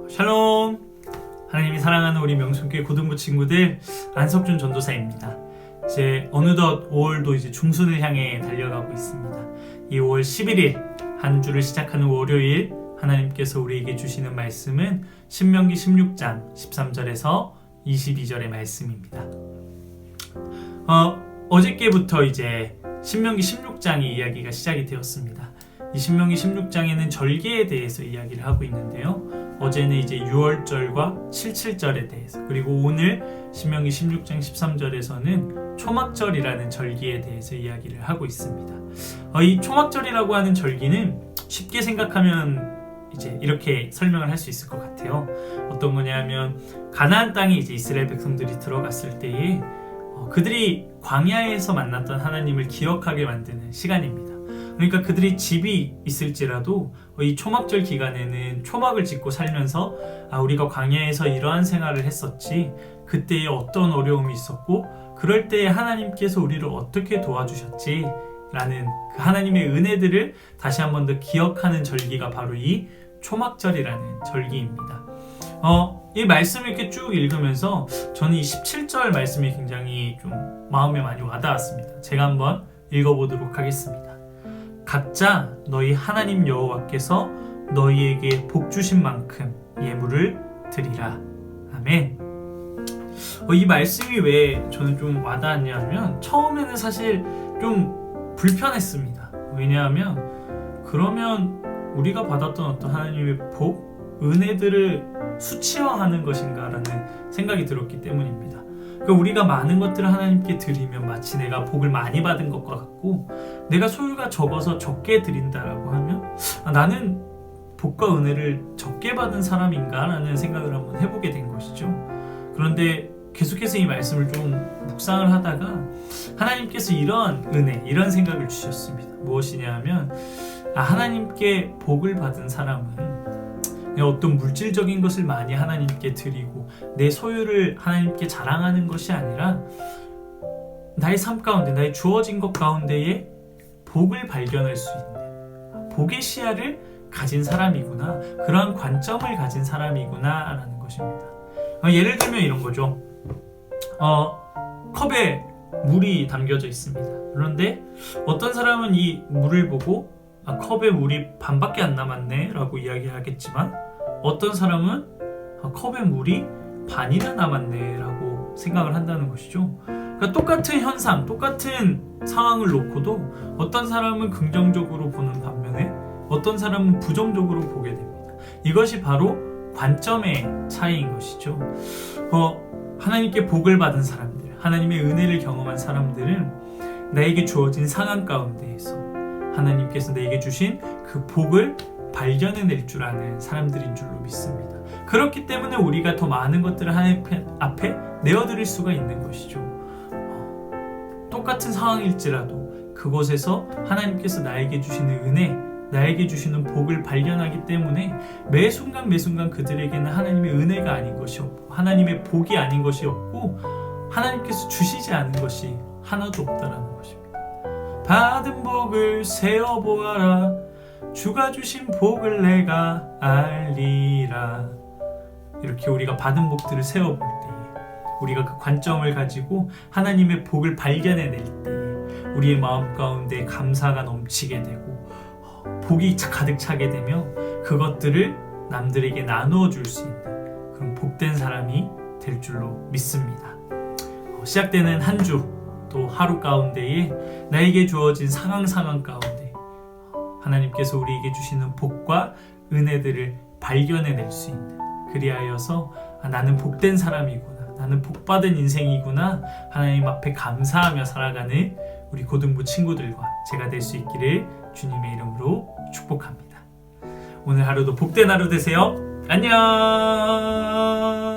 샬롬! 하나님이 사랑하는 우리 명순교회 고등부 친구들, 안석준 전도사입니다. 이제 어느덧 5월도 이제 중순을 향해 달려가고 있습니다. 이 5월 11일 한 주를 시작하는 월요일, 하나님께서 우리에게 주시는 말씀은 신명기 16장 13절에서 22절의 말씀입니다. 어저께부터 이제 신명기 16장의 이야기가 시작이 되었습니다. 이 신명기 16장에는 절기에 대해서 이야기를 하고 있는데요. 어제는 이제 6월절과 77절에 대해서, 그리고 오늘 신명기 16장 13절에서는 초막절이라는 절기에 대해서 이야기를 하고 있습니다. 이 초막절이라고 하는 절기는 쉽게 생각하면 이제 이렇게 설명을 할 수 있을 것 같아요. 어떤 거냐면 가나안 땅에 이제 이스라엘 백성들이 들어갔을 때에 그들이 광야에서 만났던 하나님을 기억하게 만드는 시간입니다. 그러니까 그들이 집이 있을지라도 이 초막절 기간에는 초막을 짓고 살면서 우리가 광야에서 이러한 생활을 했었지, 그때에 어떤 어려움이 있었고 그럴 때에 하나님께서 우리를 어떻게 도와주셨지 라는 그 하나님의 은혜들을 다시 한 번 더 기억하는 절기가 바로 이 초막절이라는 절기입니다. 이 말씀을 이렇게 쭉 읽으면서 저는 이 17절 말씀이 굉장히 좀 마음에 많이 와닿았습니다. 제가 한번 읽어보도록 하겠습니다. 각자 너희 하나님 여호와께서 너희에게 복 주신 만큼 예물을 드리라. 아멘. 이 말씀이 왜 저는 좀 와닿았냐면, 처음에는 사실 좀 불편했습니다. 왜냐하면 그러면 우리가 받았던 어떤 하나님의 복, 은혜들을 수치화하는 것인가라는 생각이 들었기 때문입니다. 그러니까 우리가 많은 것들을 하나님께 드리면 마치 내가 복을 많이 받은 것과 같고, 내가 소유가 적어서 적게 드린다라고 하면 나는 복과 은혜를 적게 받은 사람인가 라는 생각을 한번 해보게 된 것이죠. 그런데 계속해서 이 말씀을 좀 묵상을 하다가 하나님께서 이런 은혜, 이런 생각을 주셨습니다. 무엇이냐 하면 하나님께 복을 받은 사람은 어떤 물질적인 것을 많이 하나님께 드리고 내 소유를 하나님께 자랑하는 것이 아니라 나의 삶 가운데, 나의 주어진 것 가운데에 복을 발견할 수 있는 복의 시야를 가진 사람이구나, 그러한 관점을 가진 사람이구나 라는 것입니다. 예를 들면 이런 거죠. 컵에 물이 담겨져 있습니다. 그런데 어떤 사람은 이 물을 보고 컵에 물이 반밖에 안 남았네 라고 이야기하겠지만, 어떤 사람은 컵에 물이 반이나 남았네 라고 생각을 한다는 것이죠. 그러니까 똑같은 현상, 똑같은 상황을 놓고도 어떤 사람은 긍정적으로 보는 반면에 어떤 사람은 부정적으로 보게 됩니다. 이것이 바로 관점의 차이인 것이죠. 하나님께 복을 받은 사람들, 하나님의 은혜를 경험한 사람들은 나에게 주어진 상황 가운데에서 하나님께서 내게 주신 그 복을 발견해낼 줄 아는 사람들인 줄로 믿습니다. 그렇기 때문에 우리가 더 많은 것들을 하나님 앞에 내어드릴 수가 있는 것이죠. 똑같은 상황일지라도 그곳에서 하나님께서 나에게 주시는 은혜, 나에게 주시는 복을 발견하기 때문에 매 순간 매 순간 그들에게는 하나님의 은혜가 아닌 것이 없고 하나님의 복이 아닌 것이 없고 하나님께서 주시지 않은 것이 하나도 없다라는 것입니다. 받은 복을 세어보아라, 주가 주신 복을 내가 알리라. 이렇게 우리가 받은 복들을 세어볼 때, 우리가 그 관점을 가지고 하나님의 복을 발견해낼 때 우리의 마음 가운데 감사가 넘치게 되고 복이 가득 차게 되며 그것들을 남들에게 나누어 줄 수 있는 그런 복된 사람이 될 줄로 믿습니다. 시작되는 한 주, 또 하루 가운데에 나에게 주어진 상황 가운데 하나님께서 우리에게 주시는 복과 은혜들을 발견해낼 수 있는, 그리하여서 나는 복된 사람이구나, 나는 복받은 인생이구나, 하나님 앞에 감사하며 살아가는 우리 고등부 친구들과 제가 될 수 있기를 주님의 이름으로 축복합니다. 오늘 하루도 복된 하루 되세요. 안녕.